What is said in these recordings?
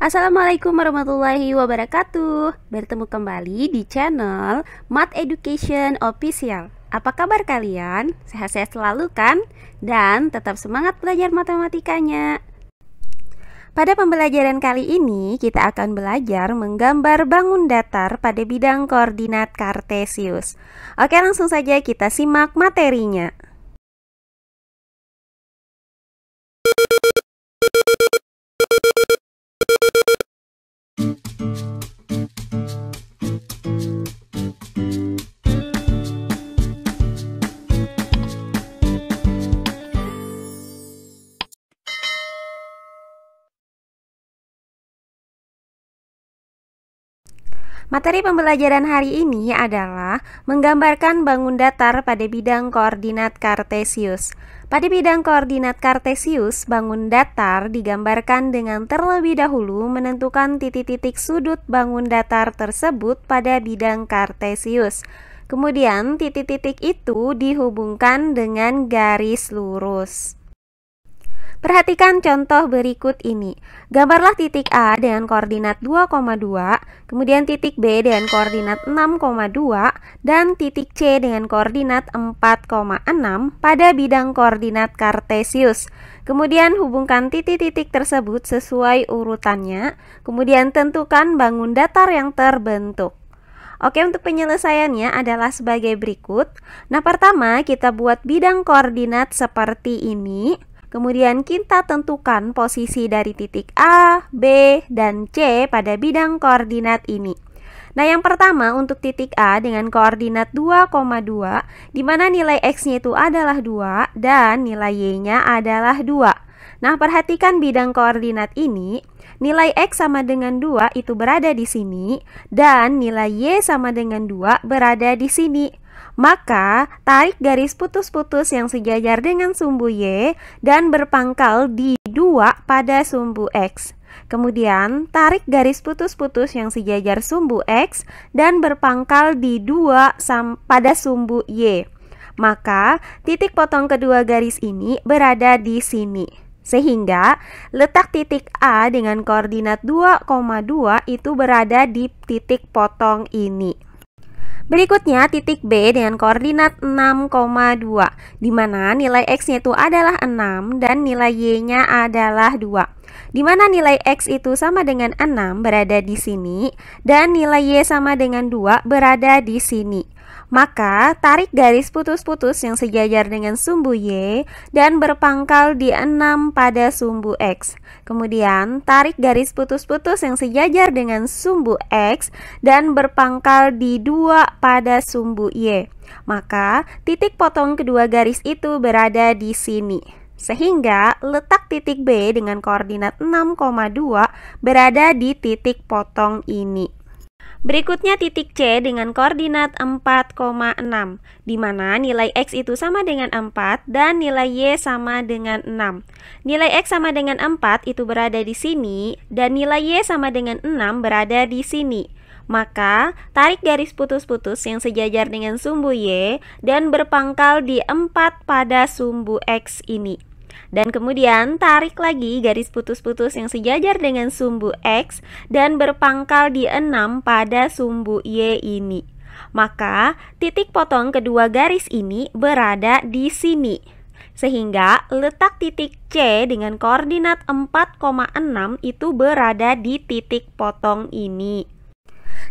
Assalamualaikum warahmatullahi wabarakatuh. Bertemu kembali di channel Math Education Official. Apa kabar kalian? Sehat-sehat selalu kan? Dan tetap semangat belajar matematikanya. Pada pembelajaran kali ini kita akan belajar menggambar bangun datar pada bidang koordinat kartesius. Oke, langsung saja kita simak materinya. Materi pembelajaran hari ini adalah menggambarkan bangun datar pada bidang koordinat kartesius. Pada bidang koordinat kartesius, bangun datar digambarkan dengan terlebih dahulu menentukan titik-titik sudut bangun datar tersebut pada bidang kartesius. Kemudian titik-titik itu dihubungkan dengan garis lurus. Perhatikan contoh berikut ini. Gambarlah titik A dengan koordinat 2,2, kemudian titik B dengan koordinat 6,2, dan titik C dengan koordinat 4,6 pada bidang koordinat kartesius. Kemudian hubungkan titik-titik tersebut sesuai urutannya, kemudian tentukan bangun datar yang terbentuk. Oke, untuk penyelesaiannya adalah sebagai berikut. Nah, pertama kita buat bidang koordinat seperti ini. Kemudian kita tentukan posisi dari titik A, B, dan C pada bidang koordinat ini. Nah, yang pertama untuk titik A dengan koordinat 2,2, di mana nilai X-nya itu adalah 2 dan nilai Y-nya adalah 2. Nah, perhatikan bidang koordinat ini. Nilai X sama dengan 2 itu berada di sini, dan nilai Y sama dengan 2 berada di sini. Maka, tarik garis putus-putus yang sejajar dengan sumbu Y dan berpangkal di 2 pada sumbu X. Kemudian, tarik garis putus-putus yang sejajar sumbu X dan berpangkal di 2 pada sumbu Y. Maka, titik potong kedua garis ini berada di sini. Sehingga, letak titik A dengan koordinat 2,2 itu berada di titik potong ini. Berikutnya titik B dengan koordinat 6,2, di mana nilai X-nya itu adalah 6 dan nilai Y-nya adalah 2. Di mana nilai X itu sama dengan 6 berada di sini dan nilai Y sama dengan 2 berada di sini. Maka tarik garis putus-putus yang sejajar dengan sumbu Y dan berpangkal di 6 pada sumbu X. Kemudian tarik garis putus-putus yang sejajar dengan sumbu X dan berpangkal di 2 pada sumbu Y. Maka titik potong kedua garis itu berada di sini. Sehingga letak titik B dengan koordinat 6,2 berada di titik potong ini. Berikutnya titik C dengan koordinat 4,6, di mana nilai X itu sama dengan 4 dan nilai Y sama dengan 6. Nilai X sama dengan 4 itu berada di sini dan nilai Y sama dengan 6 berada di sini. Maka, tarik garis putus-putus yang sejajar dengan sumbu Y dan berpangkal di 4 pada sumbu X ini. Dan kemudian tarik lagi garis putus-putus yang sejajar dengan sumbu X dan berpangkal di 6 pada sumbu Y ini. Maka titik potong kedua garis ini berada di sini. Sehingga letak titik C dengan koordinat 4,6 itu berada di titik potong ini.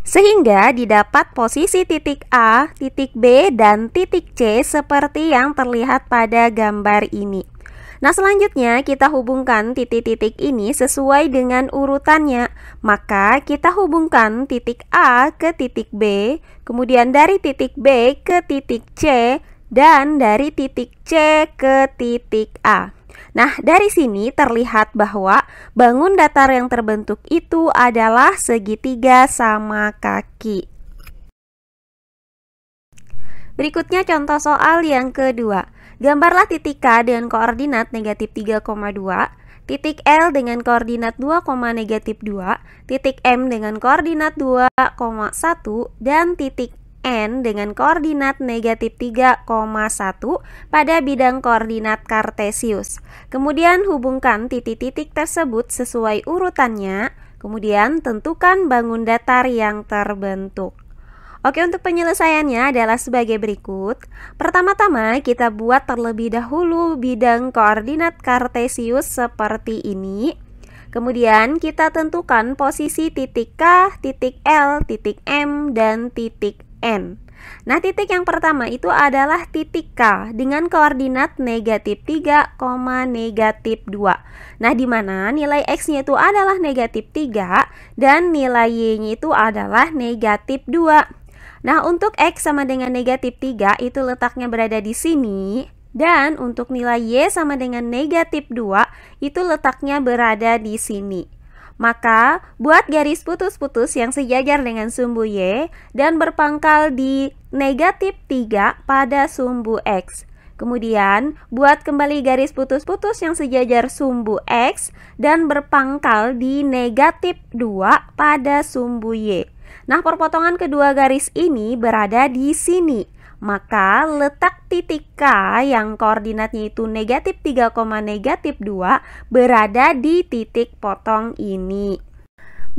Sehingga didapat posisi titik A, titik B, dan titik C seperti yang terlihat pada gambar ini. Nah, selanjutnya kita hubungkan titik-titik ini sesuai dengan urutannya. Maka kita hubungkan titik A ke titik B, kemudian dari titik B ke titik C, dan dari titik C ke titik A. Nah, dari sini terlihat bahwa bangun datar yang terbentuk itu adalah segitiga sama kaki. Berikutnya contoh soal yang kedua. Gambarlah titik K dengan koordinat negatif 3,2, titik L dengan koordinat 2,-2, titik M dengan koordinat 2,1, dan titik N dengan koordinat negatif 3,1 pada bidang koordinat kartesius. Kemudian hubungkan titik-titik tersebut sesuai urutannya. Kemudian tentukan bangun datar yang terbentuk. Oke, untuk penyelesaiannya adalah sebagai berikut. Pertama-tama kita buat terlebih dahulu bidang koordinat kartesius seperti ini. Kemudian kita tentukan posisi titik K, titik L, titik M, dan titik N. Nah, titik yang pertama itu adalah titik K dengan koordinat negatif 3, negatif 2. Nah, di mana nilai X-nya itu adalah negatif 3 dan nilai Y-nya itu adalah negatif 2. Nah, untuk X sama dengan negatif 3 itu letaknya berada di sini. Dan untuk nilai Y sama dengan negatif 2 itu letaknya berada di sini. Maka, buat garis putus-putus yang sejajar dengan sumbu Y dan berpangkal di negatif 3 pada sumbu X. Kemudian, buat kembali garis putus-putus yang sejajar sumbu X dan berpangkal di negatif 2 pada sumbu Y. Nah, perpotongan kedua garis ini berada di sini. Maka letak titik K yang koordinatnya itu negatif 3, negatif 2 berada di titik potong ini.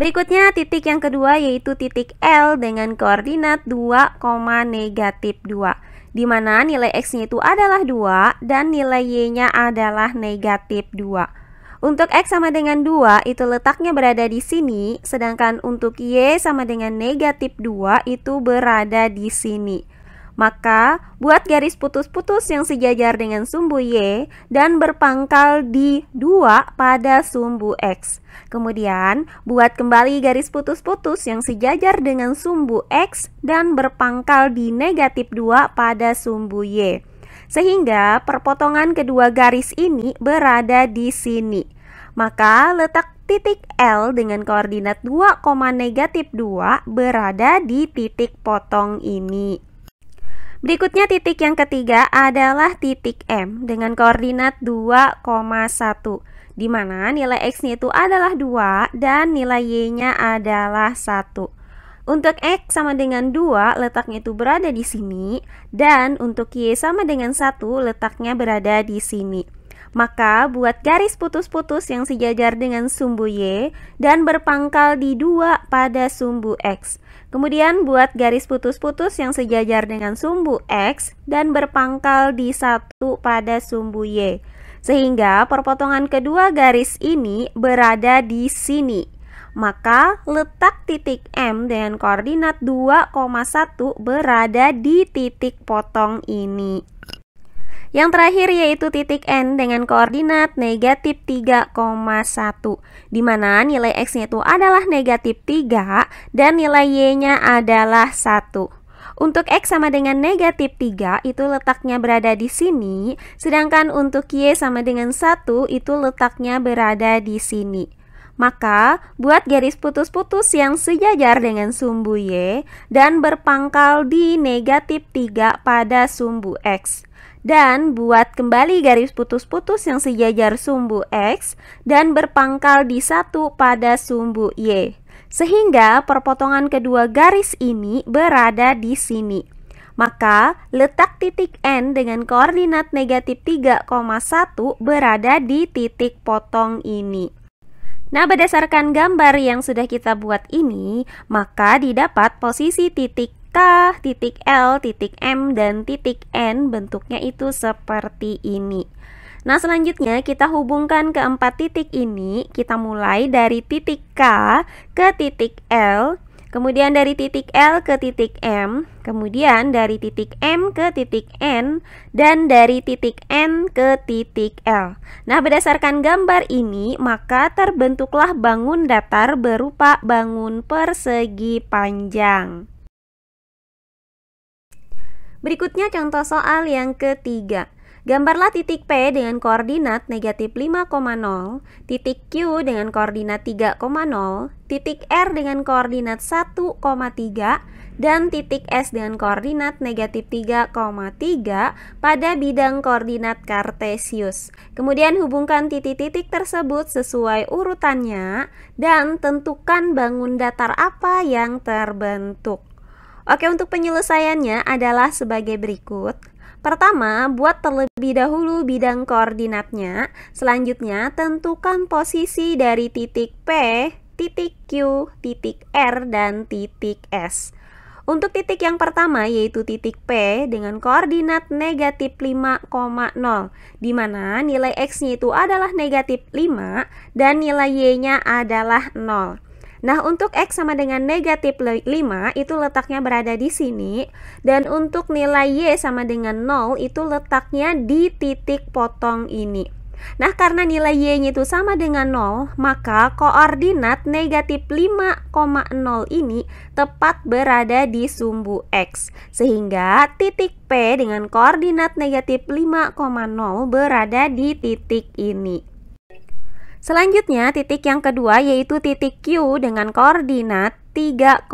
Berikutnya titik yang kedua yaitu titik L dengan koordinat 2, negatif 2. Di mana nilai X-nya itu adalah 2 dan nilai Y-nya adalah negatif 2. Untuk X sama dengan 2 itu letaknya berada di sini, sedangkan untuk Y sama dengan negatif 2 itu berada di sini. Maka, buat garis putus-putus yang sejajar dengan sumbu Y dan berpangkal di 2 pada sumbu X. Kemudian, buat kembali garis putus-putus yang sejajar dengan sumbu X dan berpangkal di negatif 2 pada sumbu Y. Sehingga perpotongan kedua garis ini berada di sini. Maka, letak titik L dengan koordinat 2, negatif 2 berada di titik potong ini. Berikutnya titik yang ketiga adalah titik M dengan koordinat 2, 1, di mana nilai X-nya itu adalah 2 dan nilai Y-nya adalah 1. Untuk X sama dengan 2 letaknya itu berada di sini dan untuk Y sama dengan 1 letaknya berada di sini. Maka buat garis putus-putus yang sejajar dengan sumbu Y dan berpangkal di 2 pada sumbu X. Kemudian buat garis putus-putus yang sejajar dengan sumbu X dan berpangkal di 1 pada sumbu Y. Sehingga perpotongan kedua garis ini berada di sini. Maka letak titik M dengan koordinat 2, 1 berada di titik potong ini. Yang terakhir yaitu titik N dengan koordinat negatif 3, 1, di mana nilai X-nya itu adalah negatif 3 dan nilai Y-nya adalah 1. Untuk X sama dengan negatif 3 itu letaknya berada di sini, sedangkan untuk Y sama dengan 1 itu letaknya berada di sini. Maka, buat garis putus-putus yang sejajar dengan sumbu Y dan berpangkal di negatif 3 pada sumbu X. Dan buat kembali garis putus-putus yang sejajar sumbu X dan berpangkal di 1 pada sumbu Y. Sehingga perpotongan kedua garis ini berada di sini. Maka letak titik N dengan koordinat negatif 3, 1 berada di titik potong ini. Nah, berdasarkan gambar yang sudah kita buat ini, maka didapat posisi titik K, titik L, titik M, dan titik N bentuknya itu seperti ini. Nah, selanjutnya kita hubungkan keempat titik ini. Kita mulai dari titik K ke titik L, kemudian dari titik L ke titik M, kemudian dari titik M ke titik N, dan dari titik N ke titik L. Nah, berdasarkan gambar ini, maka terbentuklah bangun datar berupa bangun persegi panjang. Berikutnya contoh soal yang ketiga. Gambarlah titik P dengan koordinat negatif 5,0, titik Q dengan koordinat 3,0, titik R dengan koordinat 1,3, dan titik S dengan koordinat negatif 3,3 pada bidang koordinat kartesius. Kemudian hubungkan titik-titik tersebut sesuai urutannya dan tentukan bangun datar apa yang terbentuk. Oke, untuk penyelesaiannya adalah sebagai berikut. Pertama, buat terlebih dahulu bidang koordinatnya. Selanjutnya, tentukan posisi dari titik P, titik Q, titik R, dan titik S. Untuk titik yang pertama yaitu titik P dengan koordinat negatif 5,0, di mana nilai X-nya itu adalah negatif 5 dan nilai Y-nya adalah 0. Nah, untuk X sama dengan negatif 5 itu letaknya berada di sini, dan untuk nilai Y sama dengan 0 itu letaknya di titik potong ini. Nah, karena nilai Y-nya itu sama dengan 0, maka koordinat negatif 5,0 ini tepat berada di sumbu X. Sehingga titik P dengan koordinat negatif 5,0 berada di titik ini. Selanjutnya, titik yang kedua yaitu titik Q dengan koordinat 3,0,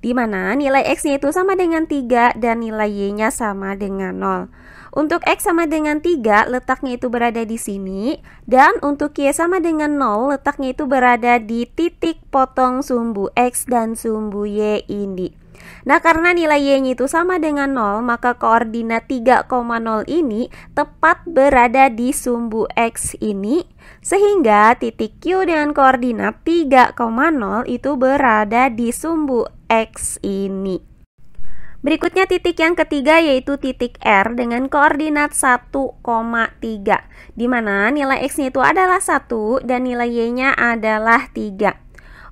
di mana nilai X-nya itu sama dengan 3 dan nilai Y-nya sama dengan 0. Untuk X sama dengan 3, letaknya itu berada di sini, dan untuk Y sama dengan 0, letaknya itu berada di titik potong sumbu X dan sumbu Y ini. Nah, karena nilai Y-nya itu sama dengan 0, maka koordinat 3,0 ini tepat berada di sumbu X ini, sehingga titik Q dengan koordinat 3,0 itu berada di sumbu X ini. Berikutnya titik yang ketiga yaitu titik R dengan koordinat 1,3, di mana nilai X-nya itu adalah 1 dan nilai Y-nya adalah 3.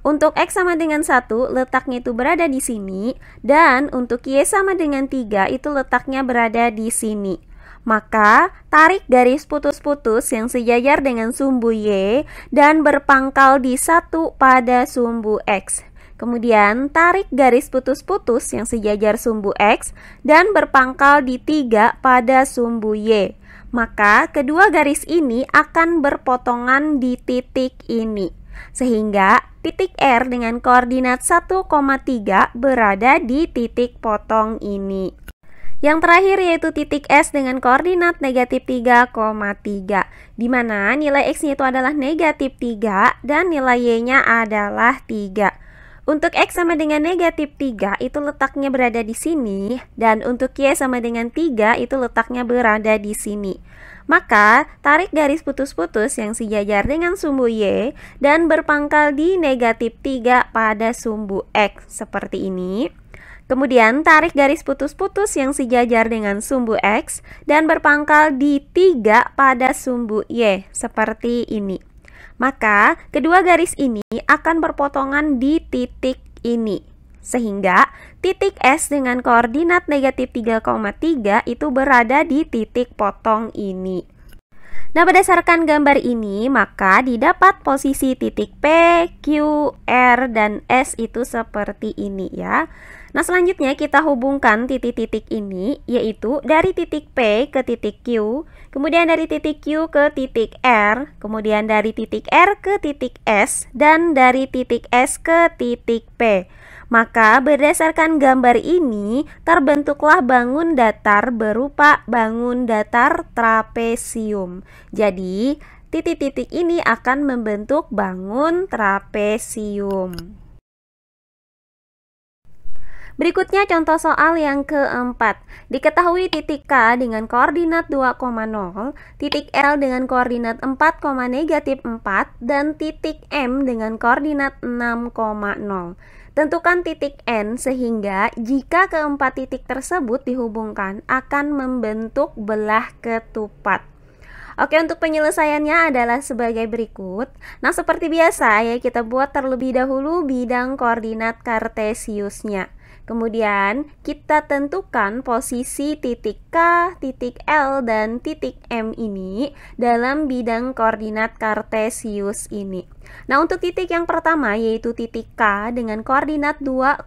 Untuk X sama dengan 1, letaknya itu berada di sini, dan untuk Y sama dengan 3, itu letaknya berada di sini. Maka, tarik garis putus-putus yang sejajar dengan sumbu Y dan berpangkal di 1 pada sumbu X. Kemudian, tarik garis putus-putus yang sejajar sumbu X dan berpangkal di 3 pada sumbu Y. Maka, kedua garis ini akan berpotongan di titik ini. Sehingga titik R dengan koordinat 1,3 berada di titik potong ini. Yang terakhir yaitu titik S dengan koordinat negatif 3,3, di mana nilai X-nya itu adalah negatif 3 dan nilai Y-nya adalah 3. Untuk X sama dengan negatif 3 itu letaknya berada di sini, dan untuk Y sama dengan 3 itu letaknya berada di sini. Maka, tarik garis putus-putus yang sejajar dengan sumbu Y dan berpangkal di negatif 3 pada sumbu X seperti ini. Kemudian, tarik garis putus-putus yang sejajar dengan sumbu X dan berpangkal di 3 pada sumbu Y seperti ini. Maka, kedua garis ini akan berpotongan di titik ini. Sehingga titik S dengan koordinat negatif 3,3 itu berada di titik potong ini. Nah, berdasarkan gambar ini, maka didapat posisi titik P, Q, R, dan S itu seperti ini ya. Nah, selanjutnya kita hubungkan titik-titik ini, yaitu dari titik P ke titik Q, kemudian dari titik Q ke titik R, kemudian dari titik R ke titik S, dan dari titik S ke titik P. Maka berdasarkan gambar ini terbentuklah bangun datar berupa bangun datar trapesium. Jadi titik-titik ini akan membentuk bangun trapesium. Berikutnya contoh soal yang keempat. Diketahui titik K dengan koordinat 2,0, titik L dengan koordinat 4, negatif 4, dan titik M dengan koordinat 6,0. Tentukan titik N sehingga jika keempat titik tersebut dihubungkan akan membentuk belah ketupat. Oke, untuk penyelesaiannya adalah sebagai berikut. Nah, seperti biasa ya, kita buat terlebih dahulu bidang koordinat kartesiusnya. Kemudian kita tentukan posisi titik K, titik L, dan titik M ini dalam bidang koordinat kartesius ini. Nah, untuk titik yang pertama yaitu titik K dengan koordinat 2,0,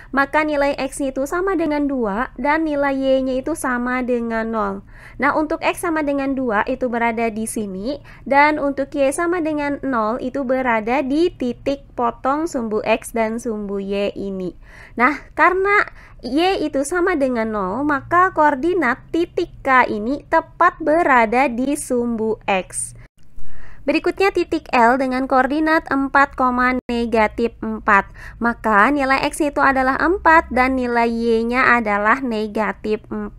maka nilai X-nya itu sama dengan 2 dan nilai Y-nya itu sama dengan 0. Nah, untuk X sama dengan 2 itu berada di sini, dan untuk Y sama dengan 0 itu berada di titik potong sumbu X dan sumbu Y ini. Nah, karena Y itu sama dengan 0, maka koordinat titik K ini tepat berada di sumbu X. Berikutnya titik L dengan koordinat 4, negatif 4. Maka nilai X itu adalah 4 dan nilai Y-nya adalah negatif 4.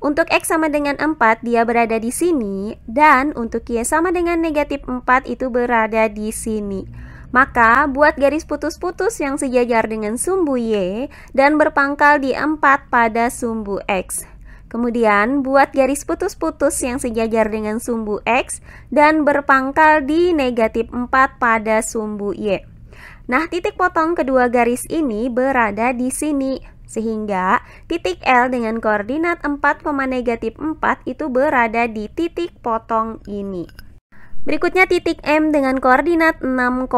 Untuk X sama dengan 4 dia berada di sini, dan untuk Y sama dengan negatif 4 itu berada di sini. Maka buat garis putus-putus yang sejajar dengan sumbu Y dan berpangkal di 4 pada sumbu X. Kemudian buat garis putus-putus yang sejajar dengan sumbu X dan berpangkal di negatif 4 pada sumbu Y. Nah, titik potong kedua garis ini berada di sini, sehingga titik L dengan koordinat 4, negatif 4 itu berada di titik potong ini. Berikutnya titik M dengan koordinat 6,0.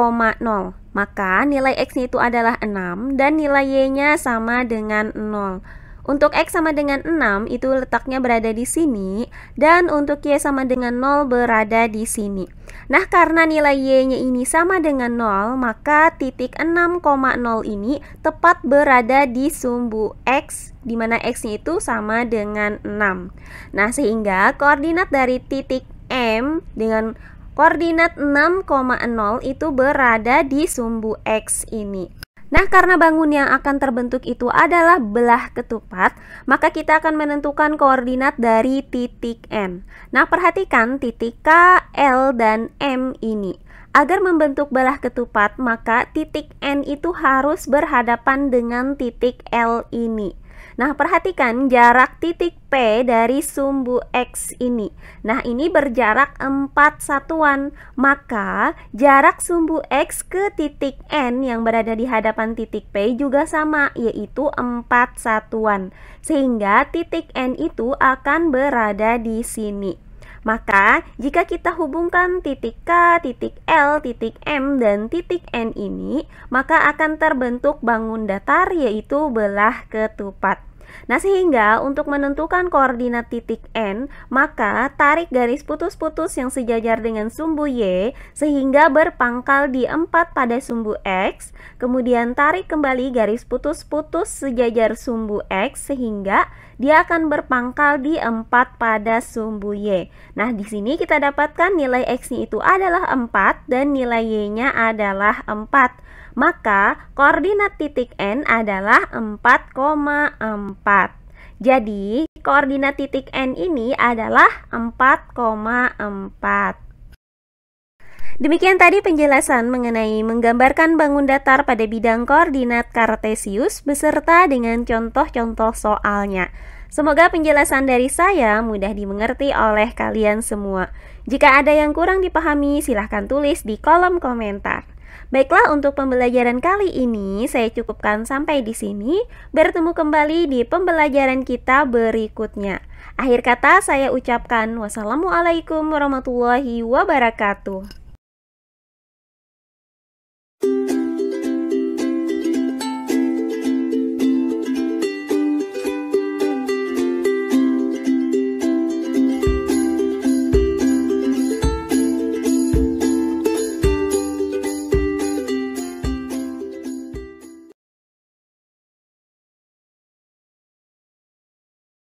Maka nilai X-nya itu adalah 6 dan nilai Y-nya sama dengan 0. Untuk X sama dengan 6 itu letaknya berada di sini, dan untuk Y sama dengan 0 berada di sini. Nah, karena nilai Y-nya ini sama dengan 0, maka titik 6,0 ini tepat berada di sumbu X, di mana X-nya itu sama dengan 6. Nah, sehingga koordinat dari titik M dengan koordinat 6,0 itu berada di sumbu X ini. Nah, karena bangun yang akan terbentuk itu adalah belah ketupat, maka kita akan menentukan koordinat dari titik N. Nah, perhatikan titik K, L, dan M ini. Agar membentuk belah ketupat, maka titik N itu harus berhadapan dengan titik L ini. Nah, perhatikan jarak titik P dari sumbu X ini. Nah, ini berjarak 4 satuan. Maka, jarak sumbu X ke titik N yang berada di hadapan titik P juga sama, yaitu 4 satuan. Sehingga titik N itu akan berada di sini. Maka, jika kita hubungkan titik K, titik L, titik M, dan titik N ini, maka akan terbentuk bangun datar, yaitu belah ketupat. Nah, sehingga untuk menentukan koordinat titik N, maka tarik garis putus-putus yang sejajar dengan sumbu Y sehingga berpangkal di 4 pada sumbu X, kemudian tarik kembali garis putus-putus sejajar sumbu X sehingga dia akan berpangkal di 4 pada sumbu Y. Nah, di sini kita dapatkan nilai X-nya itu adalah 4 dan nilai Y-nya adalah 4. Maka koordinat titik N adalah 4,4. Jadi koordinat titik N ini adalah 4,4. Demikian tadi penjelasan mengenai menggambarkan bangun datar pada bidang koordinat kartesius beserta dengan contoh-contoh soalnya. Semoga penjelasan dari saya mudah dimengerti oleh kalian semua. Jika ada yang kurang dipahami, silahkan tulis di kolom komentar. Baiklah, untuk pembelajaran kali ini saya cukupkan sampai di sini. Bertemu kembali di pembelajaran kita berikutnya. Akhir kata saya ucapkan wassalamualaikum warahmatullahi wabarakatuh.